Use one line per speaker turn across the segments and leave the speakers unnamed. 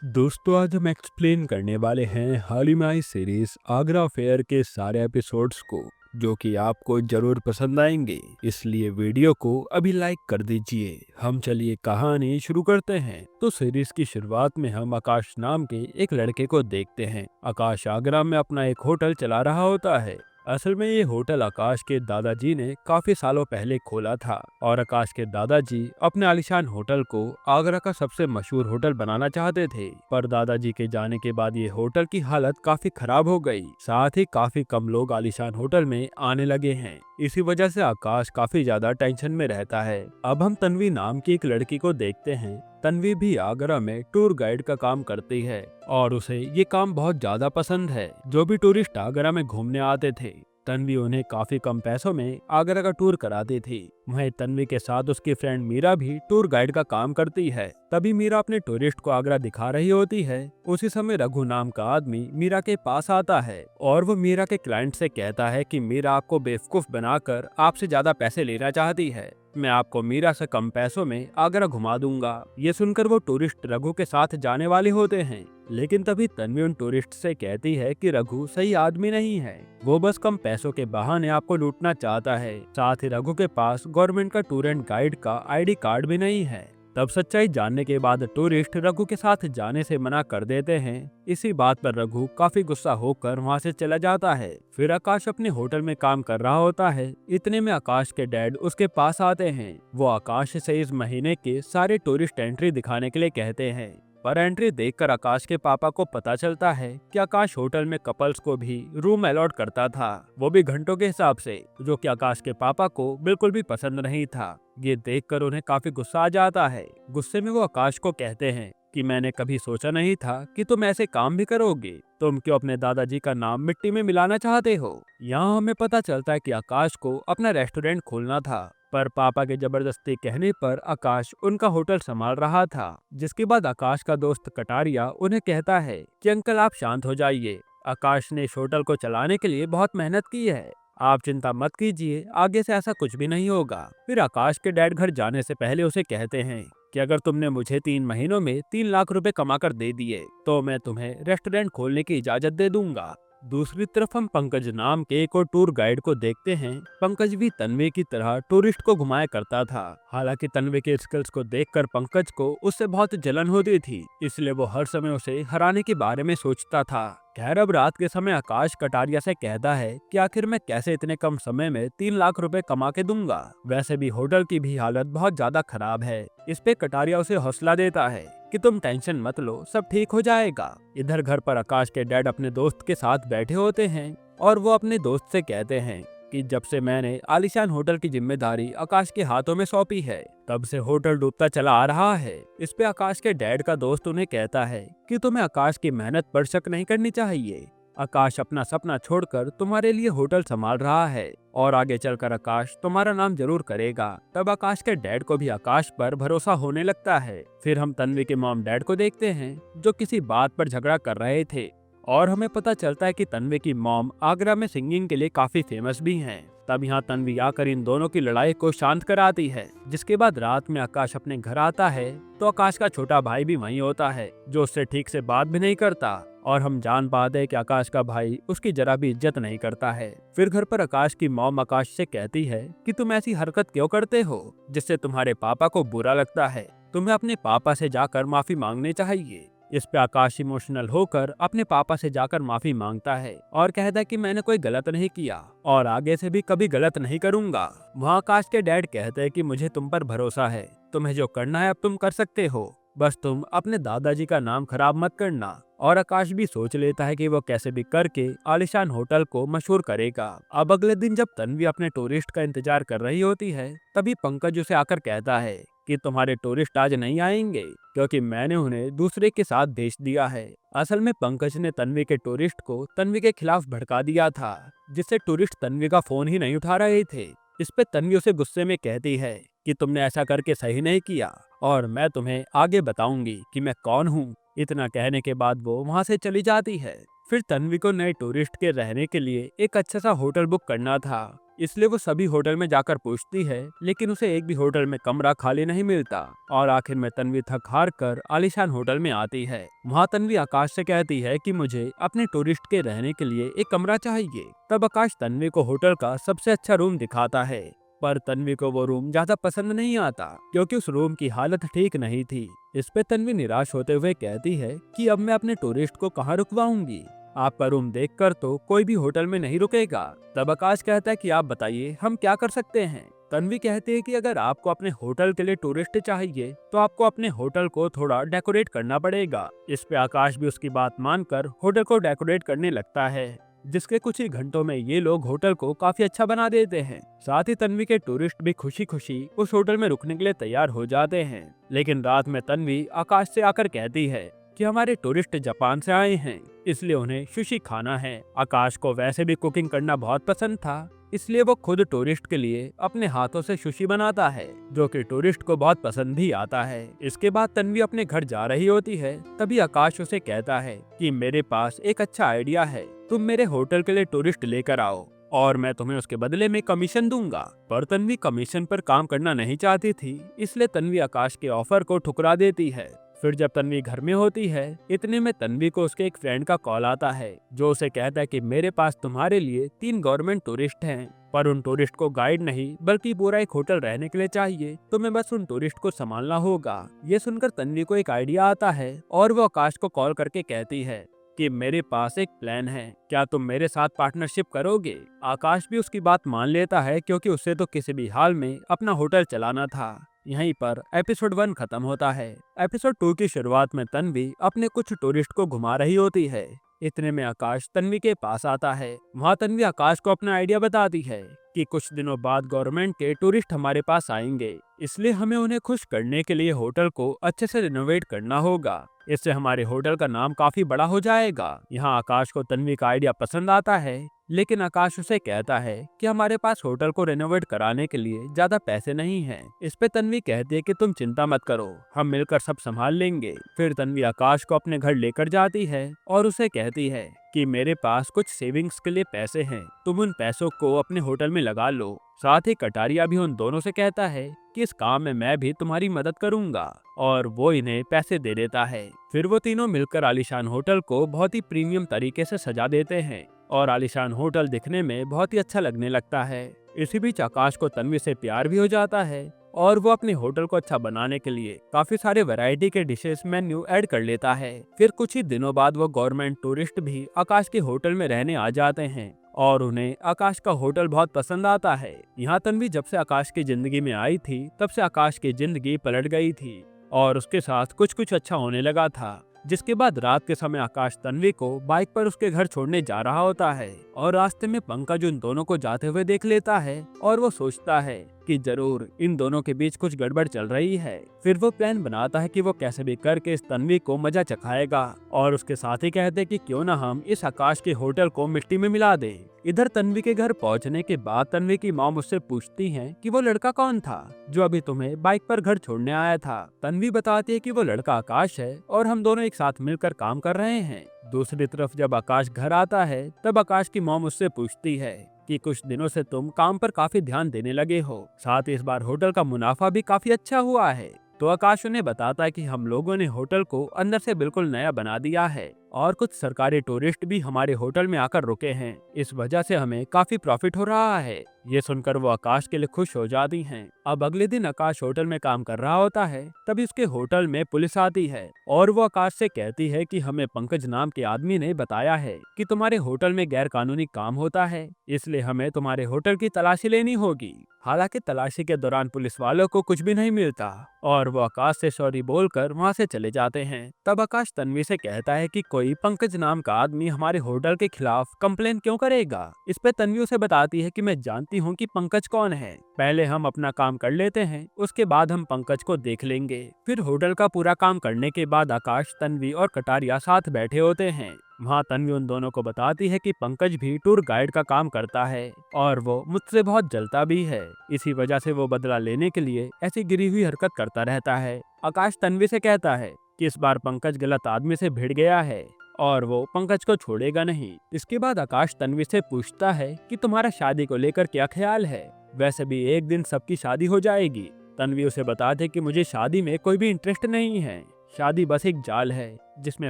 दोस्तों, आज हम एक्सप्लेन करने वाले हैं हाल ही में आई सीरीज आगरा फेयर के सारे एपिसोड्स को, जो कि आपको जरूर पसंद आएंगे। इसलिए वीडियो को अभी लाइक कर दीजिए। हम चलिए कहानी शुरू करते हैं। तो सीरीज की शुरुआत में हम आकाश नाम के एक लड़के को देखते हैं। आकाश आगरा में अपना एक होटल चला रहा होता है। असल में ये होटल आकाश के दादाजी ने काफी सालों पहले खोला था और आकाश के दादाजी अपने आलीशान होटल को आगरा का सबसे मशहूर होटल बनाना चाहते थे। पर दादाजी के जाने के बाद ये होटल की हालत काफी खराब हो गई। साथ ही काफी कम लोग आलीशान होटल में आने लगे हैं। इसी वजह से आकाश काफी ज्यादा टेंशन में रहता है। अब हम तन्वी नाम की एक लड़की को देखते हैं। तन्वी भी आगरा में टूर गाइड का काम करती है और उसे ये काम बहुत ज्यादा पसंद है। जो भी टूरिस्ट आगरा में घूमने आते थे, तन्वी उन्हें काफी कम पैसों में आगरा का टूर कराती थी। वहीं तन्वी के साथ उसकी फ्रेंड मीरा भी टूर गाइड का काम करती है। तभी मीरा अपने टूरिस्ट को आगरा दिखा रही होती है। उसी समय रघु नाम का आदमी मीरा के पास आता है और वो मीरा के क्लाइंट से कहता है कि मीरा आपको बेवकूफ बनाकर आपसे ज्यादा पैसे लेना चाहती है। मैं आपको मीरा से कम पैसों में आगरा घुमा दूंगा। ये सुनकर वो टूरिस्ट रघु के साथ जाने वाले होते हैं, लेकिन तभी तन्वी उन टूरिस्ट से कहती है कि रघु सही आदमी नहीं है। वो बस कम पैसों के बहाने आपको लूटना चाहता है। साथ ही रघु के पास गवर्नमेंट का टूर एंड गाइड का आईडी कार्ड भी नहीं है। तब सच्चाई जानने के बाद टूरिस्ट रघु के साथ जाने से मना कर देते हैं। इसी बात पर रघु काफी गुस्सा होकर वहां से चला जाता है। फिर आकाश अपने होटल में काम कर रहा होता है। इतने में आकाश के डैड उसके पास आते हैं। वो आकाश से इस महीने के सारे टूरिस्ट एंट्री दिखाने के लिए कहते हैं। पर एंट्री देखकर आकाश के पापा को पता चलता है कि आकाश होटल में कपल्स को भी रूम अलॉट करता था, वो भी घंटों के हिसाब से, जो कि आकाश के पापा को बिल्कुल भी पसंद नहीं था। ये देखकर उन्हें काफी गुस्सा आ जाता है। गुस्से में वो आकाश को कहते हैं कि मैंने कभी सोचा नहीं था कि तुम ऐसे काम भी करोगे। तुम क्यों अपने दादाजी का नाम मिट्टी में मिलाना चाहते हो। यहाँ हमें पता चलता है कि आकाश को अपना रेस्टोरेंट खोलना था, पर पापा के जबरदस्ती कहने पर आकाश उनका होटल संभाल रहा था। जिसके बाद आकाश का दोस्त कटारिया उन्हें कहता है कि अंकल आप शांत हो जाइए। आकाश ने इस होटल को चलाने के लिए बहुत मेहनत की है। आप चिंता मत कीजिए, आगे से ऐसा कुछ भी नहीं होगा। फिर आकाश के डैड घर जाने से पहले उसे कहते हैं कि अगर तुमने मुझे 3 महीनों में 3 लाख रुपए कमा कर दे दिए तो मैं तुम्हें रेस्टोरेंट खोलने की इजाजत दे दूंगा। दूसरी तरफ हम पंकज नाम के एक और टूर गाइड को देखते हैं। पंकज भी तन्वी की तरह टूरिस्ट को घुमाया करता था। हालांकि तन्वी के स्किल्स को देखकर पंकज को उससे बहुत जलन होती थी, इसलिए वो हर समय उसे हराने के बारे में सोचता था। खैर, अब रात के समय आकाश कटारिया से कहता है कि आखिर मैं कैसे इतने कम समय में 3 लाख रुपए कमा के दूंगा। वैसे भी होटल की भी हालत बहुत ज्यादा खराब है। इस पे कटारिया उसे हौसला देता है कि तुम टेंशन मत लो, सब ठीक हो जाएगा। इधर घर पर आकाश के डैड अपने दोस्त के साथ बैठे होते हैं और वो अपने दोस्त से कहते हैं कि जब से मैंने आलीशान होटल की जिम्मेदारी आकाश के हाथों में सौंपी है, तब से होटल डूबता चला आ रहा है। इस पे आकाश के डैड का दोस्त उन्हें कहता है कि तुम्हें आकाश की मेहनत पर शक नहीं करनी चाहिए। आकाश अपना सपना छोड़कर तुम्हारे लिए होटल संभाल रहा है और आगे चलकर आकाश तुम्हारा नाम जरूर करेगा। तब आकाश के डैड को भी आकाश पर भरोसा होने लगता है। फिर हम तन्वी के मॉम डैड को देखते हैं, जो किसी बात पर झगड़ा कर रहे थे और हमें पता चलता है कि तन्वी की मॉम आगरा में सिंगिंग के लिए काफी फेमस भी हैं। तब यहाँ तन्वी आकर इन दोनों की लड़ाई को शांत कराती है। जिसके बाद रात में आकाश अपने घर आता है तो आकाश का छोटा भाई भी वहीं होता है, जो उससे ठीक से बात भी नहीं करता और हम जान पाते हैं कि आकाश का भाई उसकी जरा भी इज्जत नहीं करता है। फिर घर पर आकाश की मॉम आकाश से कहती है कि तुम ऐसी हरकत क्यों करते हो जिससे तुम्हारे पापा को बुरा लगता है। तुम्हें अपने पापा से जाकर माफी मांगनी चाहिए। इस पे आकाश इमोशनल होकर अपने पापा से जाकर माफी मांगता है और कहता है कि मैंने कोई गलत नहीं किया और आगे से भी कभी गलत नहीं करूंगा। वहाँ आकाश के डैड कहते हैं कि मुझे तुम पर भरोसा है, तुम्हें जो करना है अब तुम कर सकते हो, बस तुम अपने दादाजी का नाम खराब मत करना। और आकाश भी सोच लेता है कि वो कैसे भी करके आलिशान होटल को मशहूर करेगा। अब अगले दिन जब तन्वी अपने टूरिस्ट का इंतजार कर रही होती है, तभी पंकज उसे आकर कहता है कि तुम्हारे टूरिस्ट आज नहीं आएंगे क्योंकि मैंने उन्हें दूसरे के साथ भेज दिया है। असल में पंकज ने तन्वी के टूरिस्ट को तन्वी के खिलाफ भड़का दिया था, जिससे टूरिस्ट तन्वी का फोन ही नहीं उठा रहे थे। इस पे तन्वी उसे गुस्से में कहती है कि तुमने ऐसा करके सही नहीं किया और मैं तुम्हें आगे बताऊंगी कि मैं कौन हूँ। इतना कहने के बाद वो वहाँ से चली जाती है। फिर तन्वी को नए टूरिस्ट के रहने के लिए एक अच्छा सा होटल बुक करना था, इसलिए वो सभी होटल में जाकर पूछती है, लेकिन उसे एक भी होटल में कमरा खाली नहीं मिलता। और आखिर में तन्वी थक हार कर आलीशान होटल में आती है। वहाँ तन्वी आकाश से कहती है कि मुझे अपने टूरिस्ट के रहने के लिए एक कमरा चाहिए। तब आकाश तन्वी को होटल का सबसे अच्छा रूम दिखाता है, पर तन्वी को वो रूम ज्यादा पसंद नहीं आता क्योंकि उस रूम की हालत ठीक नहीं थी। इस पे तन्वी निराश होते हुए कहती है कि अब मैं अपने टूरिस्ट को कहाँ रुकवाऊंगी, आपका रूम देखकर तो कोई भी होटल में नहीं रुकेगा। तब आकाश कहता है कि आप बताइए हम क्या कर सकते हैं। तन्वी कहती है कि अगर आपको अपने होटल के लिए टूरिस्ट चाहिए तो आपको अपने होटल को थोड़ा डेकोरेट करना पड़ेगा। इस पे आकाश भी उसकी बात मानकर होटल को डेकोरेट करने लगता है, जिसके कुछ ही घंटों में ये लोग होटल को काफी अच्छा बना देते हैं। साथ ही तन्वी के टूरिस्ट भी खुशी खुशी उस होटल में रुकने के लिए तैयार हो जाते हैं। लेकिन रात में तन्वी आकाश से आकर कहती है कि हमारे टूरिस्ट जापान से आए हैं, इसलिए उन्हें सुशी खाना है। आकाश को वैसे भी कुकिंग करना बहुत पसंद था, इसलिए वो खुद टूरिस्ट के लिए अपने हाथों से सुशी बनाता है, जो कि टूरिस्ट को बहुत पसंद भी आता है। इसके बाद तन्वी अपने घर जा रही होती है, तभी आकाश उसे कहता है कि मेरे पास एक अच्छा आइडिया है, तुम मेरे होटल के लिए टूरिस्ट लेकर आओ और मैं तुम्हें उसके बदले में कमीशन दूंगा। पर तन्वी कमीशन पर काम करना नहीं चाहती थी, इसलिए तन्वी आकाश के ऑफर को ठुकरा देती है। फिर जब तन्वी घर में होती है, इतने में तन्वी को उसके एक फ्रेंड का कॉल आता है, जो उसे कहता है कि मेरे पास तुम्हारे लिए 3 गवर्नमेंट टूरिस्ट हैं, पर उन टूरिस्ट को गाइड नहीं बल्कि पूरा एक होटल रहने के लिए चाहिए, तुम्हें बस उन टूरिस्ट को संभालना होगा। ये सुनकर तन्वी को एक आइडिया आता है और वो आकाश को कॉल करके कहती है कि मेरे पास एक प्लान है, क्या तुम मेरे साथ पार्टनरशिप करोगे। आकाश भी उसकी बात मान लेता है क्योंकि उसे तो किसी भी हाल में अपना होटल चलाना था। यहीं पर एपिसोड 1 खत्म होता है। एपिसोड 2 की शुरुआत में तन्वी अपने कुछ टूरिस्ट को घुमा रही होती है। इतने में आकाश तन्वी के पास आता है। वहाँ तन्वी आकाश को अपना आइडिया बताती है कि कुछ दिनों बाद गवर्नमेंट के टूरिस्ट हमारे पास आएंगे, इसलिए हमें उन्हें खुश करने के लिए होटल को अच्छे से रिनोवेट करना होगा। इससे हमारे होटल का नाम काफी बड़ा हो जाएगा। यहाँ आकाश को तन्वी का आइडिया पसंद आता है, लेकिन आकाश उसे कहता है कि हमारे पास होटल को रेनोवेट कराने के लिए ज्यादा पैसे नहीं हैं। इस पे तन्वी कहती है कि तुम चिंता मत करो, हम मिलकर सब संभाल लेंगे। फिर तन्वी आकाश को अपने घर लेकर जाती है और उसे कहती है कि मेरे पास कुछ सेविंग्स के लिए पैसे हैं, तुम उन पैसों को अपने होटल में लगा लो। साथ ही कटारिया भी उन दोनों से कहता है कि इस काम में मैं भी तुम्हारी मदद करूंगा, और वो इन्हें पैसे दे देता है। फिर वो तीनों मिलकर आलीशान होटल को बहुत ही प्रीमियम तरीके से सजा देते हैं और आलीशान होटल दिखने में बहुत ही अच्छा लगने लगता है। इसी बीच आकाश को तन्वी से प्यार भी हो जाता है और वो अपने होटल को अच्छा बनाने के लिए काफी सारे वैरायटी के डिशेस मेन्यू ऐड कर लेता है। फिर कुछ ही दिनों बाद वो गवर्नमेंट टूरिस्ट भी आकाश के होटल में रहने आ जाते हैं और उन्हें आकाश का होटल बहुत पसंद आता है। यहाँ तन्वी जब से आकाश की जिंदगी में आई थी, तब से आकाश की जिंदगी पलट गई थी और उसके साथ कुछ कुछ अच्छा होने लगा था। जिसके बाद रात के समय आकाश तन्वी को बाइक पर उसके घर छोड़ने जा रहा होता है और रास्ते में पंकज उन दोनों को जाते हुए देख लेता है और वो सोचता है कि जरूर इन दोनों के बीच कुछ गड़बड़ चल रही है। फिर वो प्लान बनाता है कि वो कैसे भी करके इस तन्वी को मजा चखाएगा और उसके साथ ही कहते कि क्यों ना हम इस आकाश के होटल को मिट्टी में मिला दे। इधर तन्वी के घर पहुंचने के बाद तन्वी की माँ मुझसे पूछती है कि वो लड़का कौन था जो अभी तुम्हें बाइक पर घर छोड़ने आया था। तन्वी बताती है कि वो लड़का आकाश है और हम दोनों एक साथ मिलकर काम कर रहे हैं। दूसरी तरफ जब आकाश घर आता है, तब आकाश की माँ मुझसे पूछती है कि कुछ दिनों से तुम काम पर काफी ध्यान देने लगे हो, साथ ही इस बार होटल का मुनाफा भी काफी अच्छा हुआ है। तो आकाश उन्हें बताता है कि हम लोगों ने होटल को अंदर से बिल्कुल नया बना दिया है और कुछ सरकारी टूरिस्ट भी हमारे होटल में आकर रुके हैं, इस वजह से हमें काफी प्रॉफिट हो रहा है। ये सुनकर वो आकाश के लिए खुश हो जाती हैं। अब अगले दिन आकाश होटल में काम कर रहा होता है, तभी उसके होटल में पुलिस आती है और वो आकाश से कहती है कि हमें पंकज नाम के आदमी ने बताया है कि तुम्हारे होटल में गैर कानूनी काम होता है, इसलिए हमें तुम्हारे होटल की तलाशी लेनी होगी। हालांकि तलाशी के दौरान पुलिस वालों को कुछ भी नहीं मिलता और वो आकाश से सॉरी बोलकर वहाँ से चले जाते हैं। तब आकाश तन्वी से कहता है कि कोई पंकज नाम का आदमी हमारे होटल के खिलाफ कंप्लेन क्यों करेगा। इस पे तन्वी उसे बताती है कि मैं जानती हूँ कि पंकज कौन है, पहले हम अपना काम कर लेते हैं, उसके बाद हम पंकज को देख लेंगे। फिर होटल का पूरा काम करने के बाद आकाश, तन्वी और कटारिया साथ बैठे होते हैं। वहाँ तन्वी उन दोनों को बताती है कि पंकज भी टूर गाइड का काम करता है और वो मुझसे बहुत जलता भी है, इसी वजह से वो बदला लेने के लिए ऐसी गिरी हुई हरकत करता रहता है। आकाश तन्वी से कहता है कि इस बार पंकज गलत आदमी से भिड़ गया है और वो पंकज को छोड़ेगा नहीं। इसके बाद आकाश तन्वी से पूछता है कि तुम्हारा शादी को लेकर क्या ख्याल है, वैसे भी एक दिन सबकी शादी हो जाएगी। तन्वी उसे बताते कि मुझे शादी में कोई भी इंटरेस्ट नहीं है, शादी बस एक जाल है जिसमें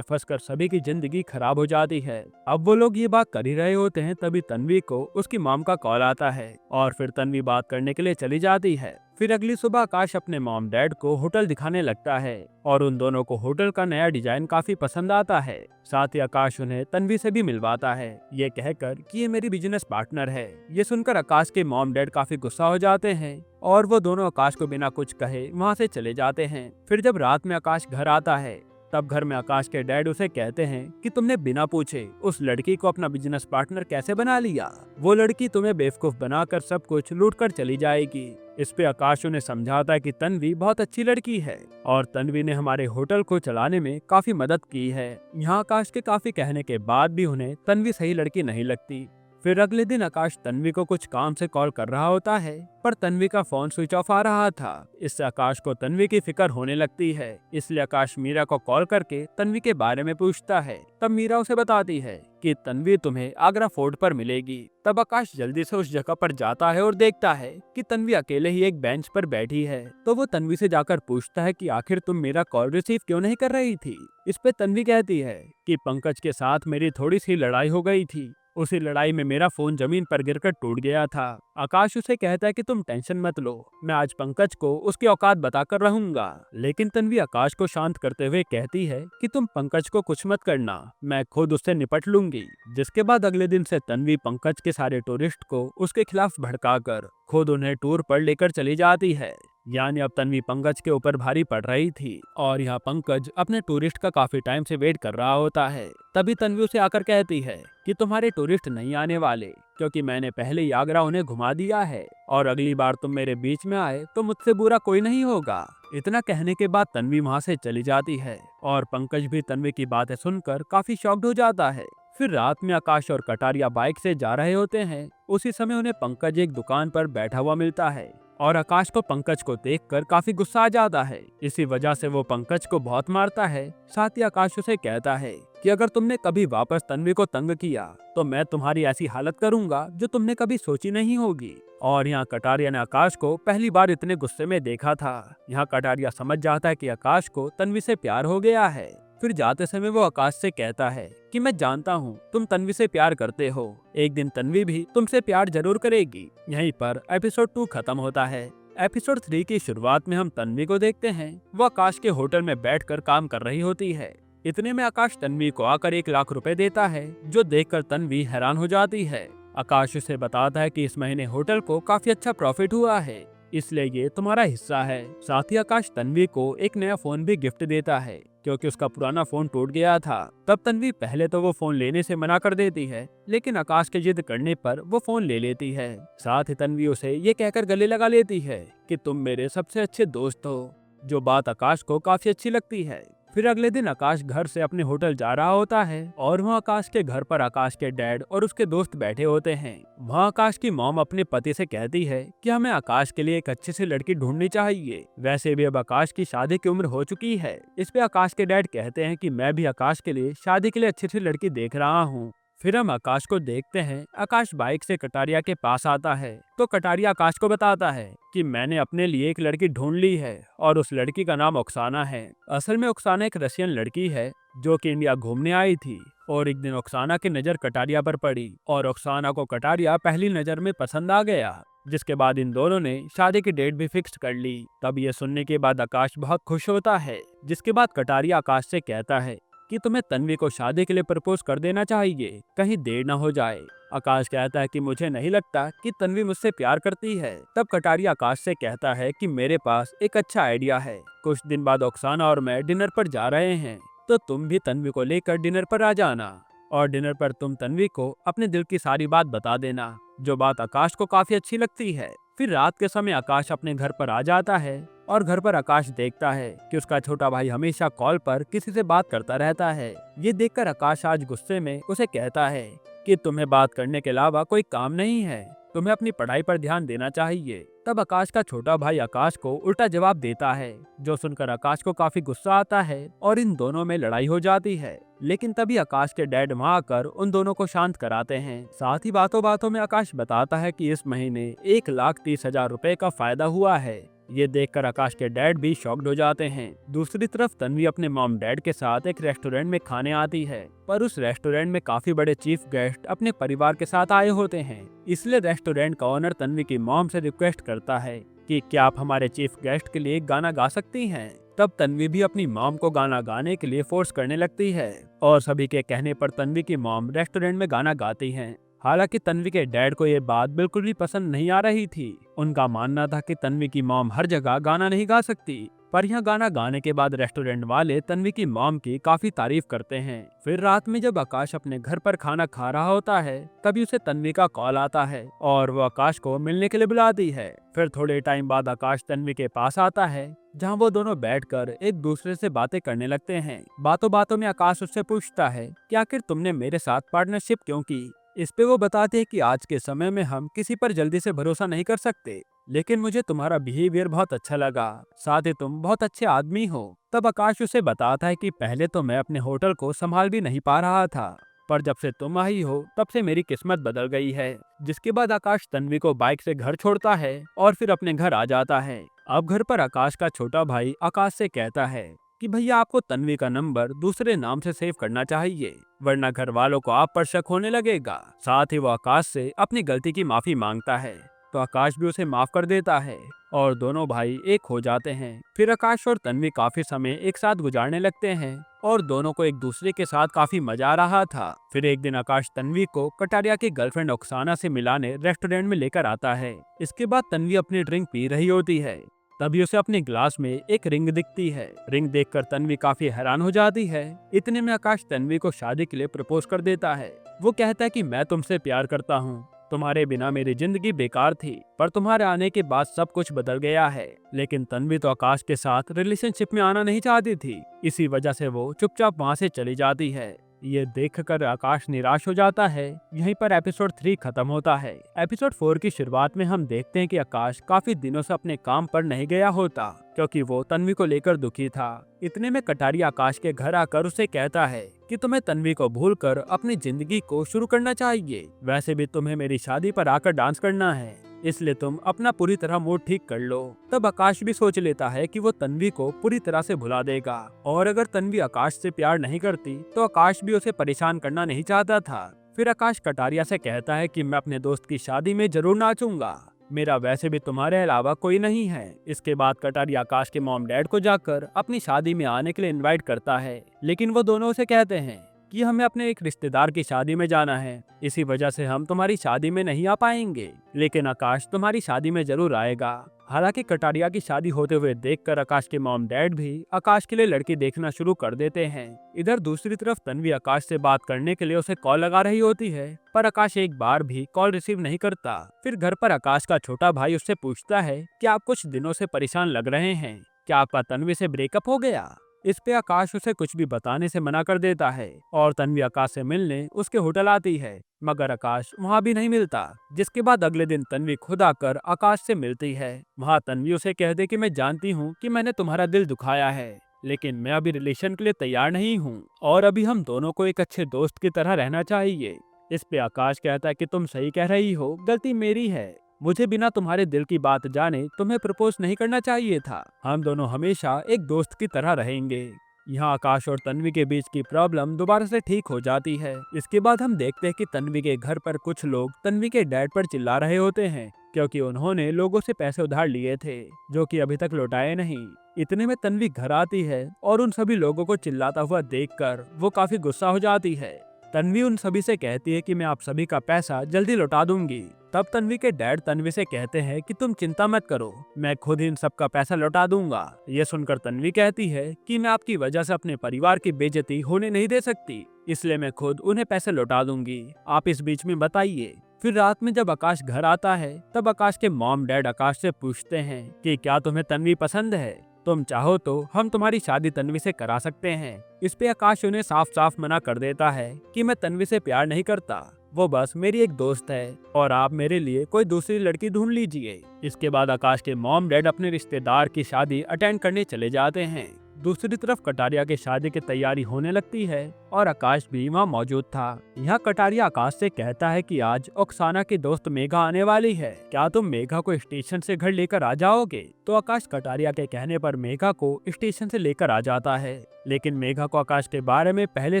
फंसकर सभी की जिंदगी खराब हो जाती है। अब वो लोग ये बात कर ही रहे होते हैं, तभी तन्वी को उसकी मॉम का कॉल आता है और फिर तन्वी बात करने के लिए चली जाती है। फिर अगली सुबह आकाश अपने मॉम डैड को होटल दिखाने लगता है और उन दोनों को होटल का नया डिजाइन काफी पसंद आता है। साथ ही आकाश उन्हें तन्वी से भी मिलवाता है, ये कहकर कि ये मेरी बिजनेस पार्टनर है। ये सुनकर आकाश के मॉम डैड काफी गुस्सा हो जाते हैं और वो दोनों आकाश को बिना कुछ कहे वहाँ से चले जाते हैं। फिर जब रात में आकाश घर आता है, तब घर में आकाश के डैड उसे कहते हैं कि तुमने बिना पूछे उस लड़की को अपना बिजनेस पार्टनर कैसे बना लिया, वो लड़की तुम्हें बेवकूफ बनाकर सब कुछ लूट कर चली जाएगी। इस पे आकाश उन्हें समझाता है कि तन्वी बहुत अच्छी लड़की है और तन्वी ने हमारे होटल को चलाने में काफी मदद की है। यहाँ आकाश के काफी कहने के बाद भी उन्हें तन्वी सही लड़की नहीं लगती। फिर अगले दिन आकाश तन्वी को कुछ काम से कॉल कर रहा होता है, पर तन्वी का फोन स्विच ऑफ आ रहा था। इससे आकाश को तन्वी की फिक्र होने लगती है, इसलिए आकाश मीरा को कॉल करके तन्वी के बारे में पूछता है। तब मीरा उसे बताती है कि तन्वी तुम्हें आगरा फोर्ट पर मिलेगी। तब आकाश जल्दी से उस जगह पर जाता है और देखता है कि तन्वी अकेले ही एक बेंच पर बैठी है। तो वो तन्वी से जाकर पूछता है कि आखिर तुम मेरा कॉल रिसीव क्यों नहीं कर रही थी। इस पे तन्वी कहती है कि पंकज के साथ मेरी थोड़ी सी लड़ाई हो गई थी, उसी लड़ाई में मेरा फोन जमीन पर गिरकर टूट गया था। आकाश उसे कहता है कि तुम टेंशन मत लो, मैं आज पंकज को उसकी औकात बताकर रहूंगा। लेकिन तन्वी आकाश को शांत करते हुए कहती है कि तुम पंकज को कुछ मत करना, मैं खुद उससे निपट लूंगी। जिसके बाद अगले दिन से तन्वी पंकज के सारे टूरिस्ट को उसके खिलाफ भड़काकर खुद उन्हें टूर पर लेकर चली जाती है। यानी अब तन्वी पंकज के ऊपर भारी पड़ रही थी और यहाँ पंकज अपने टूरिस्ट का काफी टाइम से वेट कर रहा होता है। तभी तन्वी उसे आकर कहती है कि तुम्हारे टूरिस्ट नहीं आने वाले, क्योंकि मैंने पहले ही आगरा उन्हें घुमा दिया है और अगली बार तुम मेरे बीच में आए तो मुझसे बुरा कोई नहीं होगा। इतना कहने के बाद तन्वी वहाँ से चली जाती है और पंकज भी तन्वी की बातें सुनकर काफी शॉक्ड हो जाता है। फिर रात में आकाश और कटारिया बाइक से जा रहे होते हैं। उसी समय उन्हें पंकज एक दुकान पर बैठा हुआ मिलता है और आकाश को पंकज को देखकर काफी गुस्सा आ जाता है। इसी वजह से वो पंकज को बहुत मारता है। साथ ही आकाश उसे कहता है कि अगर तुमने कभी वापस तन्वी को तंग किया तो मैं तुम्हारी ऐसी हालत करूंगा जो तुमने कभी सोची नहीं होगी। और यहाँ कटारिया ने आकाश को पहली बार इतने गुस्से में देखा था। यहाँ कटारिया समझ जाता है कि आकाश को तन्वी से प्यार हो गया है। फिर जाते समय वो आकाश से कहता है कि मैं जानता हूँ तुम तन्वी से प्यार करते हो, एक दिन तन्वी भी तुमसे प्यार जरूर करेगी। यहीं पर एपिसोड 2 खत्म होता है। एपिसोड 3 की शुरुआत में हम तन्वी को देखते हैं। वो आकाश के होटल में बैठकर काम कर रही होती है। इतने में आकाश तन्वी को आकर 1 लाख रुपए देता है, जो देखकर तन्वी हैरान हो जाती है। आकाश उसे बताता है कि इस महीने होटल को काफी अच्छा प्रॉफिट हुआ है, इसलिए ये तुम्हारा हिस्सा है। साथ ही आकाश तन्वी को एक नया फोन भी गिफ्ट देता है, क्योंकि उसका पुराना फोन टूट गया था। तब तन्वी पहले तो वो फोन लेने से मना कर देती है, लेकिन आकाश के जिद करने पर वो फोन ले लेती है। साथ ही तन्वी उसे ये कहकर गले लगा लेती है कि तुम मेरे सबसे अच्छे दोस्त हो, जो बात आकाश को काफी अच्छी लगती है। फिर अगले दिन आकाश घर से अपने होटल जा रहा होता है और वहाँ आकाश के घर पर आकाश के डैड और उसके दोस्त बैठे होते हैं। वहाँ आकाश की मॉम अपने पति से कहती है कि हमें आकाश के लिए एक अच्छी सी लड़की ढूंढनी चाहिए, वैसे भी अब आकाश की शादी की उम्र हो चुकी है। इस पे आकाश के डैड कहते हैं कि मैं भी आकाश के लिए शादी के लिए अच्छी सी लड़की देख रहा हूँ। फिर हम आकाश को देखते हैं। आकाश बाइक से कटारिया के पास आता है तो कटारिया आकाश को बताता है कि मैंने अपने लिए एक लड़की ढूंढ ली है और उस लड़की का नाम ओक्साना है। असल में ओक्साना एक रशियन लड़की है जो कि इंडिया घूमने आई थी और एक दिन ओक्साना की नजर कटारिया पर पड़ी और ओक्साना को कटारिया पहली नजर में पसंद आ गया, जिसके बाद इन दोनों ने शादी की डेट भी फिक्स कर ली। तब ये सुनने के बाद आकाश बहुत खुश होता है, जिसके बाद कटारिया आकाश से कहता है कि तुम्हें तन्वी को शादी के लिए प्रपोज कर देना चाहिए, कहीं देर न हो जाए। आकाश कहता है कि मुझे नहीं लगता कि तन्वी मुझसे प्यार करती है। तब कटारिया आकाश से कहता है कि मेरे पास एक अच्छा आइडिया है। कुछ दिन बाद ओक्साना और मैं डिनर पर जा रहे हैं, तो तुम भी तन्वी को लेकर डिनर पर आ जाना और डिनर पर तुम तन्वी को अपने दिल की सारी बात बता देना, जो बात आकाश को काफी अच्छी लगती है। फिर रात के समय आकाश अपने घर पर आ जाता है और घर पर आकाश देखता है कि उसका छोटा भाई हमेशा कॉल पर किसी से बात करता रहता है। ये देखकर आकाश आज गुस्से में उसे कहता है कि तुम्हें बात करने के अलावा कोई काम नहीं है, तुम्हें अपनी पढ़ाई पर ध्यान देना चाहिए। तब आकाश का छोटा भाई आकाश को उल्टा जवाब देता है, जो सुनकर आकाश को काफी गुस्सा आता है और इन दोनों में लड़ाई हो जाती है। लेकिन तभी आकाश के डैड वहाँ आकर उन दोनों को शांत कराते हैं। साथ ही बातों बातों में आकाश बताता है कि इस महीने 1,30,000 रुपए का फायदा हुआ है। ये देखकर आकाश के डैड भी शॉक्ड हो जाते हैं। दूसरी तरफ तन्वी अपने मॉम डैड के साथ एक रेस्टोरेंट में खाने आती है, पर उस रेस्टोरेंट में काफी बड़े चीफ गेस्ट अपने परिवार के साथ आए होते हैं। इसलिए रेस्टोरेंट का ओनर तन्वी की मॉम से रिक्वेस्ट करता है कि क्या आप हमारे चीफ गेस्ट के लिए एक गाना गा सकती हैं। तब तन्वी भी अपनी मॉम को गाना गाने के लिए फोर्स करने लगती है और सभी के कहने पर तन्वी की मॉम रेस्टोरेंट में गाना गाती हैं। हालांकि तन्वी के डैड को ये बात बिल्कुल भी पसंद नहीं आ रही थी। उनका मानना था कि तन्वी की मॉम हर जगह गाना नहीं गा सकती। पर यह गाना गाने के बाद रेस्टोरेंट वाले तन्वी की मॉम की काफी तारीफ करते हैं। फिर रात में जब आकाश अपने घर पर खाना खा रहा होता है, तभी उसे तन्वी का कॉल आता है और वो आकाश को मिलने के लिए बुलाती है। फिर थोड़े टाइम बाद आकाश तन्वी के पास आता है, जहाँ वो दोनों बैठकर एक दूसरे से बातें करने लगते हैं। बातों बातों में आकाश उससे पूछता है कि आखिर तुमने मेरे साथ पार्टनरशिप क्यों की। इस पे वो बताते हैं कि आज के समय में हम किसी पर जल्दी से भरोसा नहीं कर सकते, लेकिन मुझे तुम्हारा बिहेवियर बहुत अच्छा लगा, साथ ही तुम बहुत अच्छे आदमी हो। तब आकाश उसे बताता है कि पहले तो मैं अपने होटल को संभाल भी नहीं पा रहा था, पर जब से तुम आई हो तब से मेरी किस्मत बदल गई है। जिसके बाद आकाश तन्वी को बाइक से घर छोड़ता है और फिर अपने घर आ जाता है। अब घर पर आकाश का छोटा भाई आकाश से कहता है कि भैया आपको तन्वी का नंबर दूसरे नाम से सेव करना चाहिए, वरना घर वालों को आप पर शक होने लगेगा। साथ ही वो आकाश से अपनी गलती की माफी मांगता है, तो आकाश भी उसे माफ कर देता है और दोनों भाई एक हो जाते हैं। फिर आकाश और तन्वी काफी समय एक साथ गुजारने लगते हैं और दोनों को एक दूसरे के साथ काफी मजा आ रहा था। फिर एक दिन आकाश तन्वी को कटारिया की गर्लफ्रेंड ओक्साना से मिलाने रेस्टोरेंट में लेकर आता है। इसके बाद तन्वी अपनी ड्रिंक पी रही होती है, तभी उसे अपने ग्लास में एक रिंग दिखती है। रिंग देखकर तन्वी काफी हैरान हो जाती है। इतने में आकाश तन्वी को शादी के लिए प्रपोज कर देता है। वो कहता है कि मैं तुमसे प्यार करता हूँ, तुम्हारे बिना मेरी जिंदगी बेकार थी, पर तुम्हारे आने के बाद सब कुछ बदल गया है। लेकिन तन्वी तो आकाश के साथ रिलेशनशिप में आना नहीं चाहती थी, इसी वजह से वो चुपचाप वहाँ से चली जाती है। ये देखकर आकाश निराश हो जाता है। यहीं पर एपिसोड 3 खत्म होता है। एपिसोड 4 की शुरुआत में हम देखते हैं कि आकाश काफी दिनों से अपने काम पर नहीं गया होता, क्योंकि वो तन्वी को लेकर दुखी था। इतने में कटारिया आकाश के घर आकर उसे कहता है कि तुम्हें तन्वी को भूलकर अपनी जिंदगी को शुरू करना चाहिए। वैसे भी तुम्हें मेरी शादी पर आकर डांस करना है, इसलिए तुम अपना पूरी तरह मूड ठीक कर लो। तब आकाश भी सोच लेता है कि वो तन्वी को पूरी तरह से भुला देगा, और अगर तन्वी आकाश से प्यार नहीं करती तो आकाश भी उसे परेशान करना नहीं चाहता था। फिर आकाश कटारिया से कहता है कि मैं अपने दोस्त की शादी में जरूर नाचूंगा, मेरा वैसे भी तुम्हारे अलावा कोई नहीं है। इसके बाद कटारिया आकाश के मॉम डैड को जाकर अपनी शादी में आने के लिए इनवाइट करता है, लेकिन वो दोनों उसे कहते हैं कि हमें अपने एक रिश्तेदार की शादी में जाना है, इसी वजह से हम तुम्हारी शादी में नहीं आ पाएंगे। लेकिन आकाश तुम्हारी शादी में जरूर आएगा। हालांकि कटारिया की शादी होते हुए देखकर आकाश के मॉम डैड भी आकाश के लिए लड़की देखना शुरू कर देते हैं। इधर दूसरी तरफ तन्वी आकाश से बात करने के लिए उसे कॉल लगा रही होती है, पर आकाश एक बार भी कॉल रिसीव नहीं करता। फिर घर पर आकाश का छोटा भाई उससे पूछता है कि आप कुछ दिनों से परेशान लग रहे हैं, क्या आपका तन्वी से ब्रेकअप हो गया। इस पे आकाश उसे कुछ भी बताने से मना कर देता है और तन्वी आकाश से मिलने उसके होटल आती है, मगर आकाश वहाँ भी नहीं मिलता। जिसके बाद अगले दिन तन्वी खुद आकर आकाश से मिलती है। वहाँ तन्वी उसे कहते कि मैं जानती हूँ कि मैंने तुम्हारा दिल दुखाया है, लेकिन मैं अभी रिलेशन के लिए तैयार नहीं हूँ और अभी हम दोनों को एक अच्छे दोस्त की तरह रहना चाहिए। इस पे आकाश कहता है कि तुम सही कह रही हो, गलती मेरी है, मुझे बिना तुम्हारे दिल की बात जाने तुम्हें प्रपोज नहीं करना चाहिए था। हम दोनों हमेशा एक दोस्त की तरह रहेंगे। यहाँ आकाश और तन्वी के बीच की प्रॉब्लम दोबारा से ठीक हो जाती है। इसके बाद हम देखते हैं कि तन्वी के घर पर कुछ लोग तन्वी के डैड पर चिल्ला रहे होते हैं, क्योंकि उन्होंने लोगों से पैसे उधार लिए थे जो कि अभी तक लौटाए नहीं। इतने में तन्वी घर आती है और उन सभी लोगों को चिल्लाता हुआ देखकर वो काफी गुस्सा हो जाती है। तन्वी उन सभी से कहती है कि मैं आप सभी का पैसा जल्दी लौटा दूंगी। तब तन्वी के डैड तन्वी से कहते हैं कि तुम चिंता मत करो, मैं खुद इन सब का पैसा लौटा दूंगा। ये सुनकर तन्वी कहती है कि मैं आपकी वजह से अपने परिवार की बेइज्जती होने नहीं दे सकती, इसलिए मैं खुद उन्हें पैसे लौटा दूंगी, आप इस बीच में बताइए। फिर रात में जब आकाश घर आता है, तब आकाश के मॉम डैड आकाश से पूछते हैं कि क्या तुम्हें तन्वी पसंद है, तुम चाहो तो हम तुम्हारी शादी तन्वी से करा सकते हैं। इस पे आकाश उन्हें साफ साफ मना कर देता है कि मैं तन्वी से प्यार नहीं करता। वो बस मेरी एक दोस्त है और आप मेरे लिए कोई दूसरी लड़की ढूंढ लीजिए। इसके बाद आकाश के मॉम डैड अपने रिश्तेदार की शादी अटेंड करने चले जाते हैं। दूसरी तरफ कटारिया की शादी की तैयारी होने लगती है और आकाश भी वहाँ मौजूद था। यहाँ कटारिया आकाश से कहता है कि आज ओक्साना की दोस्त मेघा आने वाली है, क्या तुम मेघा को स्टेशन से घर लेकर आ जाओगे। तो आकाश कटारिया के कहने पर मेघा को स्टेशन से लेकर आ जाता है, लेकिन मेघा को आकाश के बारे में पहले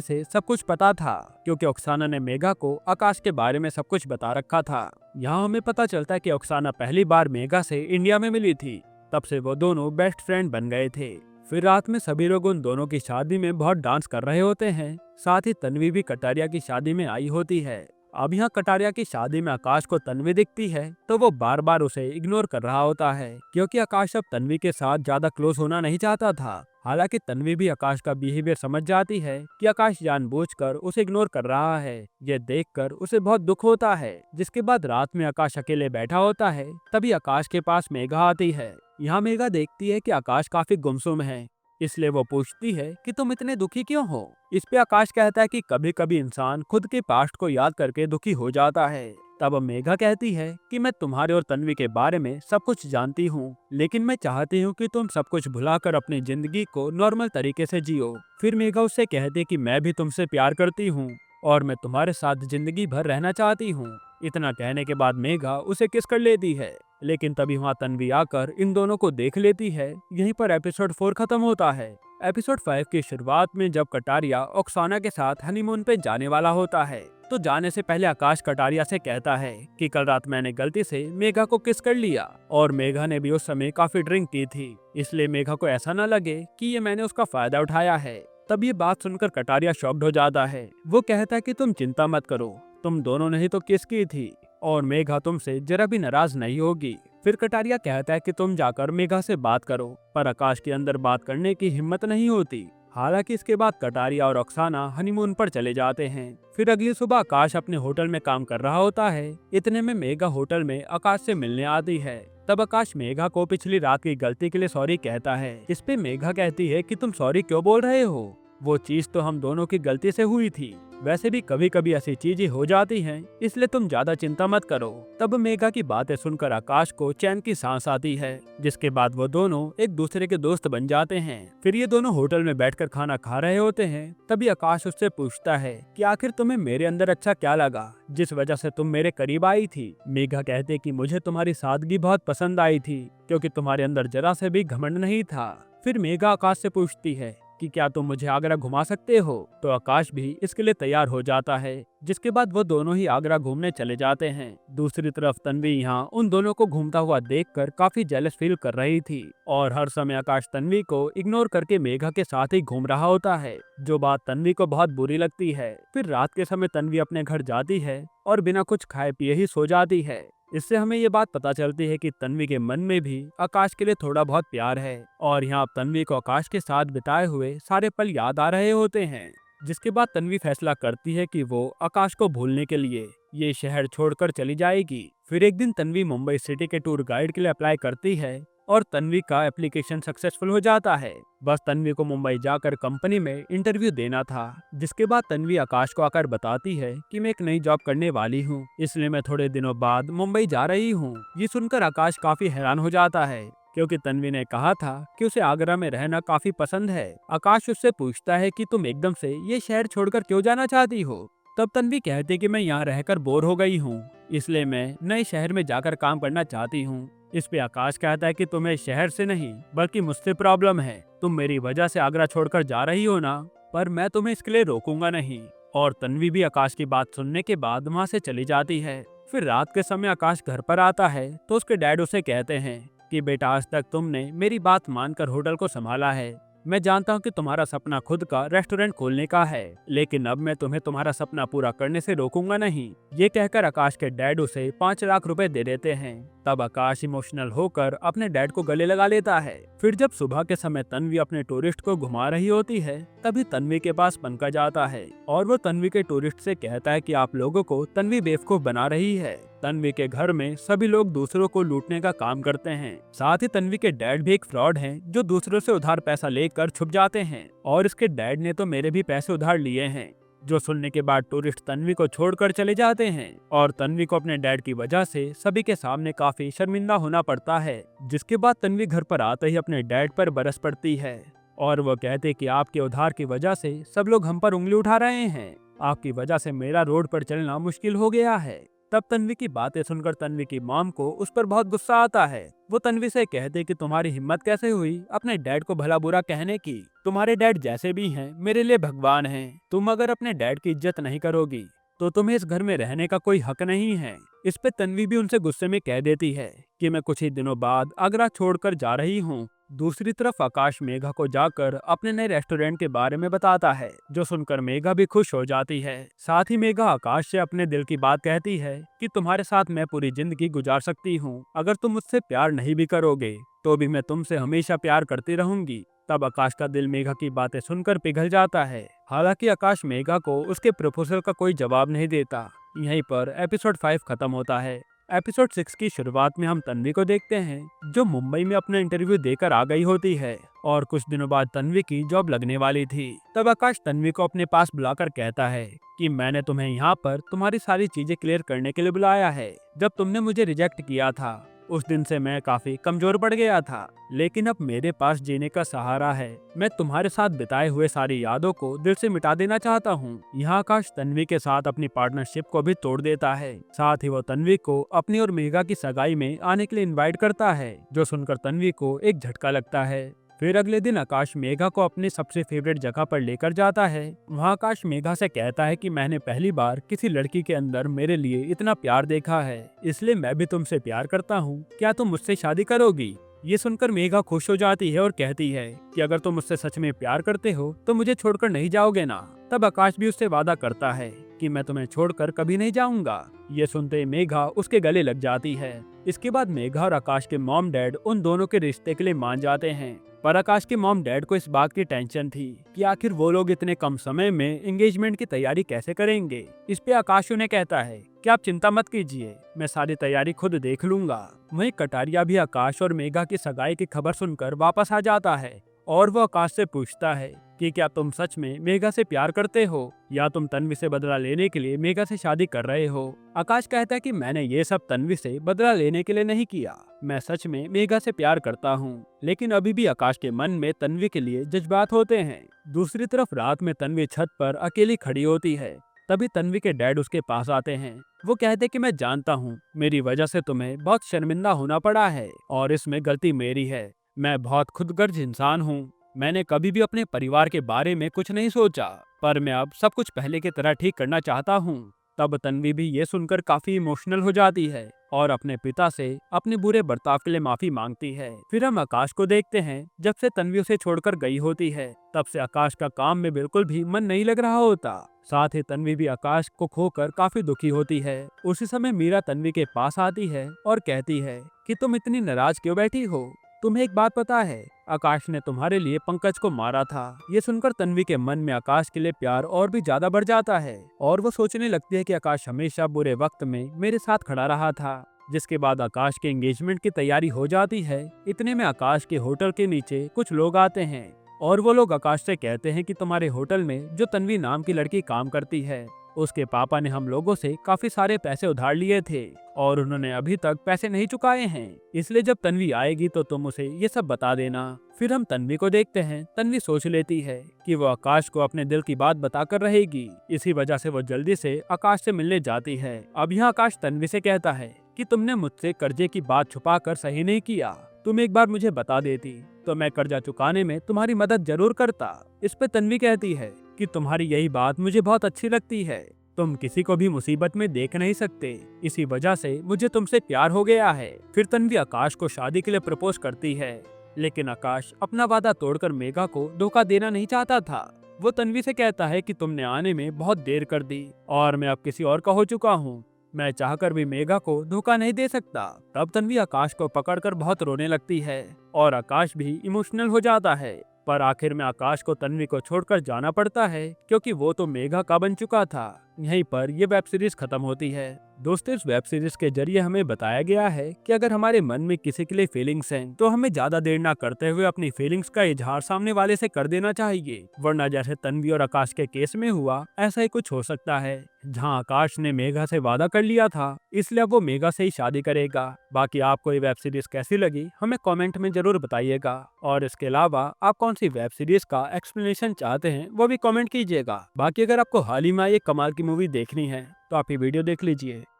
से सब कुछ पता था, क्योंकि ओक्साना ने मेघा को आकाश के बारे में सब कुछ बता रखा था। यहाँ हमें पता चलता है कि ओक्साना पहली बार मेघा से इंडिया में मिली थी, तब से वो दोनों बेस्ट फ्रेंड बन गए थे। फिर रात में सभी लोग उन दोनों की शादी में बहुत डांस कर रहे होते हैं। साथ ही तन्वी भी कटारिया की शादी में आई होती है। अब यहाँ कटारिया की शादी में आकाश को तन्वी दिखती है तो वो बार बार उसे इग्नोर कर रहा होता है, क्योंकि आकाश अब तन्वी के साथ ज्यादा क्लोज होना नहीं चाहता था। हालांकि तन्वी भी आकाश का बिहेवियर समझ जाती है कि आकाश जानबूझकर उसे इग्नोर कर रहा है। ये देखकर उसे बहुत दुख होता है। जिसके बाद रात में आकाश अकेले बैठा होता है, तभी आकाश के पास मेघा आती है। यहाँ मेघा देखती है कि आकाश काफी गुमसुम है, इसलिए वो पूछती है कि तुम इतने दुखी क्यों हो। इस पे आकाश कहता है कि कभी कभी इंसान खुद के पास्ट को याद करके दुखी हो जाता है। तब मेघा कहती है कि मैं तुम्हारे और तन्वी के बारे में सब कुछ जानती हूँ, लेकिन मैं चाहती हूँ कि तुम सब कुछ भुलाकर अपनी जिंदगी को नॉर्मल तरीके से जियो। फिर मेघा उससे कहती कि मैं भी तुमसे प्यार करती हूँ और मैं तुम्हारे साथ जिंदगी भर रहना चाहती हूँ। इतना कहने के बाद मेघा उसे किस कर लेती है, लेकिन तभी वहाँ तन्वी आकर इन दोनों को देख लेती है। यहीं पर एपिसोड 4 खत्म होता है। एपिसोड 5 की शुरुआत में जब कटारिया ओक्साना के साथ हनीमून पे जाने वाला होता है, तो जाने से पहले आकाश कटारिया से कहता है कि कल रात मैंने गलती से मेघा को किस कर लिया और मेघा ने भी उस समय काफी ड्रिंक की थी, इसलिए मेघा को ऐसा न लगे कि ये मैंने उसका फायदा उठाया है। तब ये बात सुनकर कटारिया शॉक्ड हो जाता है। वो कहता है कि तुम चिंता मत करो, तुम दोनों ने ही तो किस की थी और मेघा तुमसे जरा भी नाराज नहीं होगी। फिर कटारिया कहता है कि तुम जाकर मेघा से बात करो, पर आकाश के अंदर बात करने की हिम्मत नहीं होती। हालांकि इसके बाद कटारिया और ओक्साना हनीमून पर चले जाते हैं। फिर अगली सुबह आकाश अपने होटल में काम कर रहा होता है। इतने में मेघा होटल में आकाश से मिलने आती है। तब आकाश मेघा को पिछली रात की गलती के लिए सॉरी कहता है। इस पे मेघा कहती है कि तुम सॉरी क्यों बोल रहे हो, वो चीज तो हम दोनों की गलती से हुई थी। वैसे भी कभी कभी ऐसी चीजें हो जाती हैं, इसलिए तुम ज्यादा चिंता मत करो। तब मेघा की बातें सुनकर आकाश को चैन की सांस आती है, जिसके बाद वो दोनों एक दूसरे के दोस्त बन जाते हैं। फिर ये दोनों होटल में बैठकर खाना खा रहे होते हैं। तभी आकाश उससे पूछता है कि आखिर तुम्हें मेरे अंदर अच्छा क्या लगा जिस वजह से तुम मेरे करीब आई थी। मेघा कहते कि मुझे तुम्हारी सादगी बहुत पसंद आई थी, क्योंकि तुम्हारे अंदर जरा से भी घमंड नहीं था। फिर मेघा आकाश से पूछती है कि क्या तुम मुझे आगरा घुमा सकते हो, तो आकाश भी इसके लिए तैयार हो जाता है। जिसके बाद वो दोनों ही आगरा घूमने चले जाते हैं। दूसरी तरफ तन्वी यहाँ उन दोनों को घूमता हुआ देखकर काफी जेलस फील कर रही थी और हर समय आकाश तन्वी को इग्नोर करके मेघा के साथ ही घूम रहा होता है, जो बात तन्वी को बहुत बुरी लगती है। फिर रात के समय तन्वी अपने घर जाती है और बिना कुछ खाए पिए ही सो जाती है। इससे हमें ये बात पता चलती है कि तन्वी के मन में भी आकाश के लिए थोड़ा बहुत प्यार है और यहाँ तन्वी को आकाश के साथ बिताए हुए सारे पल याद आ रहे होते हैं। जिसके बाद तन्वी फैसला करती है कि वो आकाश को भूलने के लिए ये शहर छोड़कर चली जाएगी। फिर एक दिन तन्वी मुंबई सिटी के टूर गाइड के लिए अप्लाई करती है और तन्वी का एप्लीकेशन सक्सेसफुल हो जाता है। बस तन्वी को मुंबई जाकर कंपनी में इंटरव्यू देना था। जिसके बाद तन्वी आकाश को आकर बताती है कि मैं एक नई जॉब करने वाली हूँ, इसलिए मैं थोड़े दिनों बाद मुंबई जा रही हूँ। ये सुनकर आकाश काफी हैरान हो जाता है, क्योंकि तन्वी ने कहा था कि उसे आगरा में रहना काफी पसंद है। आकाश उससे पूछता है कि तुम एकदम से ये शहर छोड़कर क्यों जाना चाहती हो। तब तन्वी कहती कि मैं यहाँ रहकर बोर हो गई हूँ, इसलिए मैं नए शहर में जाकर काम करना चाहती हूँ। इस पे आकाश कहता है कि तुम्हें शहर से नहीं बल्कि मुझसे प्रॉब्लम है, तुम मेरी वजह से आगरा छोड़कर जा रही हो ना, पर मैं तुम्हें इसके लिए रोकूंगा नहीं। और तन्वी भी आकाश की बात सुनने के बाद वहाँ से चली जाती है। फिर रात के समय आकाश घर पर आता है तो उसके डैड उसे कहते हैं कि बेटा, आज तक तुमने मेरी बात मानकर होटल को संभाला है। मैं जानता हूँ कि तुम्हारा सपना खुद का रेस्टोरेंट खोलने का है, लेकिन अब मैं तुम्हें तुम्हारा सपना पूरा करने से रोकूंगा नहीं। ये कहकर आकाश के डैड उसे 5 लाख रुपए दे देते हैं। तब आकाश इमोशनल होकर अपने डैड को गले लगा लेता है। फिर जब सुबह के समय तन्वी अपने टूरिस्ट को घुमा रही होती है, तभी तन्वी के पास पंकज आता है और वो तन्वी के टूरिस्ट से कहता है कि आप लोगों को तन्वी बेवकूफ बना रही है। तन्वी के घर में सभी लोग दूसरों को लूटने का काम करते हैं। साथ ही तन्वी के डैड भी एक फ्रॉड हैं, जो दूसरों से उधार पैसा लेकर छुप जाते हैं और इसके डैड ने तो मेरे भी पैसे उधार लिए हैं। जो सुनने के बाद टूरिस्ट तन्वी को छोड़कर चले जाते हैं और तन्वी को अपने डैड की वजह से सभी के सामने काफी शर्मिंदा होना पड़ता है। जिसके बाद तन्वी घर पर आते ही अपने डैड पर बरस पड़ती है और वो कहते कि आपके उधार की वजह से सब लोग हम पर उंगली उठा रहे हैं, आपकी वजह से मेरा रोड पर चलना मुश्किल हो गया है। तब तन्वी की बातें सुनकर तन्वी की मॉम को उस पर बहुत गुस्सा आता है। वो तन्वी से कहते कि तुम्हारी हिम्मत कैसे हुई अपने डैड को भला बुरा कहने की, तुम्हारे डैड जैसे भी हैं मेरे लिए भगवान हैं, तुम अगर अपने डैड की इज्जत नहीं करोगी तो तुम्हें इस घर में रहने का कोई हक नहीं है। इस पे तन्वी भी उनसे गुस्से में कह देती है कि मैं कुछ ही दिनों बाद आगरा छोड़कर जा रही हूँ। दूसरी तरफ आकाश मेघा को जाकर अपने नए रेस्टोरेंट के बारे में बताता है, जो सुनकर मेघा भी खुश हो जाती है। साथ ही मेघा आकाश से अपने दिल की बात कहती है कि तुम्हारे साथ मैं पूरी जिंदगी गुजार सकती हूँ, अगर तुम मुझसे प्यार नहीं भी करोगे तो भी मैं तुमसे हमेशा प्यार करती रहूंगी। तब आकाश का दिल मेघा की बातें सुनकर पिघल जाता है। हालांकि आकाश मेघा को उसके प्रपोजल का कोई जवाब नहीं देता। यहीं पर एपिसोड 5 खत्म होता है। एपिसोड 6 की शुरुआत में हम तन्वी को देखते हैं, जो मुंबई में अपना इंटरव्यू देकर आ गई होती है और कुछ दिनों बाद तन्वी की जॉब लगने वाली थी। तब आकाश तन्वी को अपने पास बुलाकर कहता है कि मैंने तुम्हें यहाँ पर तुम्हारी सारी चीजें क्लियर करने के लिए बुलाया है। जब तुमने मुझे रिजेक्ट किया था उस दिन से मैं काफी कमजोर पड़ गया था, लेकिन अब मेरे पास जीने का सहारा है। मैं तुम्हारे साथ बिताए हुए सारी यादों को दिल से मिटा देना चाहता हूँ। यहाँ आकाश तन्वी के साथ अपनी पार्टनरशिप को भी तोड़ देता है। साथ ही वो तन्वी को अपनी और मेघा की सगाई में आने के लिए इनवाइट करता है, जो सुनकर तन्वी को एक झटका लगता है। फिर अगले दिन आकाश मेघा को अपनी सबसे फेवरेट जगह पर लेकर जाता है। वहाँ आकाश मेघा से कहता है कि मैंने पहली बार किसी लड़की के अंदर मेरे लिए इतना प्यार देखा है, इसलिए मैं भी तुमसे प्यार करता हूँ, क्या तुम मुझसे शादी करोगी? ये सुनकर मेघा खुश हो जाती है और कहती है कि अगर तुम मुझसे सच में प्यार करते हो तो मुझे छोड़कर नहीं जाओगे ना। तब आकाश भी उससे वादा करता है कि मैं तुम्हें छोड़कर कभी नहीं जाऊंगा। ये सुनते मेघा उसके गले लग जाती है। इसके बाद मेघा और आकाश के मॉम डैड उन दोनों के रिश्ते के लिए मान जाते हैं, पर आकाश के मॉम डैड को इस बात की टेंशन थी कि आखिर वो लोग इतने कम समय में एंगेजमेंट की तैयारी कैसे करेंगे। इस पे आकाश उन्हें कहता है कि आप चिंता मत कीजिए, मैं सारी तैयारी खुद देख लूंगा। वहीं कटारिया भी आकाश और मेघा की सगाई की खबर सुनकर वापस आ जाता है और वो आकाश से पूछता है कि क्या तुम सच में मेघा से प्यार करते हो या तुम तन्वी से बदला लेने के लिए मेघा से शादी कर रहे हो। आकाश कहता है कि मैंने ये सब तन्वी से बदला लेने के लिए नहीं किया, मैं सच में मेघा से प्यार करता हूँ। लेकिन अभी भी आकाश के मन में तन्वी के लिए जज्बात होते हैं। दूसरी तरफ रात में तन्वी छत पर अकेली खड़ी होती है। तभी तन्वी के डैड उसके पास आते हैं। वो कहते कि मैं जानता हूँ मेरी वजह से तुम्हें बहुत शर्मिंदा होना पड़ा है और इसमें गलती मेरी है। मैं बहुत खुदगर्ज इंसान हूँ, मैंने कभी भी अपने परिवार के बारे में कुछ नहीं सोचा, पर मैं अब सब कुछ पहले की तरह ठीक करना चाहता हूँ। तब तन्वी भी ये सुनकर काफी इमोशनल हो जाती है और अपने पिता से अपने बुरे बर्ताव के लिए माफी मांगती है। फिर हम आकाश को देखते हैं। जब से तन्वी उसे छोड़कर गई होती है तब से आकाश का काम में बिल्कुल भी मन नहीं लग रहा होता। साथ ही तन्वी भी आकाश को खोकर काफी दुखी होती है। उसी समय मीरा तन्वी के पास आती है और कहती है कि तुम इतनी नाराज क्यों बैठी हो, तुम्हें एक बात पता है, आकाश ने तुम्हारे लिए पंकज को मारा था। ये सुनकर तन्वी के मन में आकाश के लिए प्यार और भी ज्यादा बढ़ जाता है और वो सोचने लगती है कि आकाश हमेशा बुरे वक्त में मेरे साथ खड़ा रहा था। जिसके बाद आकाश के एंगेजमेंट की तैयारी हो जाती है। इतने में आकाश के होटल के नीचे कुछ लोग आते हैं और वो लोग आकाश से कहते हैं कि तुम्हारे होटल में जो तन्वी नाम की लड़की काम करती है, उसके पापा ने हम लोगों से काफी सारे पैसे उधार लिए थे और उन्होंने अभी तक पैसे नहीं चुकाए हैं, इसलिए जब तन्वी आएगी तो तुम उसे ये सब बता देना। फिर हम तन्वी को देखते हैं। तन्वी सोच लेती है कि वो आकाश को अपने दिल की बात बताकर रहेगी, इसी वजह से वो जल्दी से आकाश से मिलने जाती है। अब यहाँ आकाश तन्वी से कहता है कि तुमने मुझसे कर्जे की बात छुपाकर सही नहीं किया, तुम एक बार मुझे बता देती तो मैं कर्जा चुकाने में तुम्हारी मदद जरूर करता। इस पे तन्वी कहती है कि तुम्हारी यही बात मुझे बहुत अच्छी लगती है, तुम किसी को भी मुसीबत में देख नहीं सकते, इसी वजह से मुझे तुमसे प्यार हो गया है। फिर तन्वी आकाश को शादी के लिए प्रपोज करती है, लेकिन आकाश अपना वादा तोड़कर मेघा को धोखा देना नहीं चाहता था। वो तन्वी से कहता है कि तुमने आने में बहुत देर कर दी और मैं अब किसी और का हो चुका हूँ, मैं चाहकर भी मेघा को धोखा नहीं दे सकता। तब तन्वी आकाश को पकड़कर बहुत रोने लगती है और आकाश भी इमोशनल हो जाता है। पर आखिर में आकाश को तन्वी को छोड़कर जाना पड़ता है क्योंकि वो तो मेघा का बन चुका था। यहीं पर ये वेब सीरीज खत्म होती है। दोस्तों इस वेब सीरीज के जरिए हमें बताया गया है कि अगर हमारे मन में किसी के लिए फीलिंग्स हैं तो हमें ज्यादा देर ना करते हुए अपनी फीलिंग्स का इजहार सामने वाले से कर देना चाहिए, वरना जैसे तन्वी और आकाश के केस में हुआ ऐसा ही कुछ हो सकता है, जहां आकाश ने मेघा से वादा कर लिया था इसलिए अब वो मेघा से ही शादी करेगा। बाकी आपको ये वेब सीरीज कैसी लगी हमें कमेंट में जरूर बताइएगा, और इसके अलावा आप कौन सी वेब सीरीज का एक्सप्लेनेशन चाहते हैं वो भी कमेंट कीजिएगा। बाकी अगर आपको हाल ही में ये कमाल की मूवी देखनी है तो आप ये वीडियो देख लीजिए।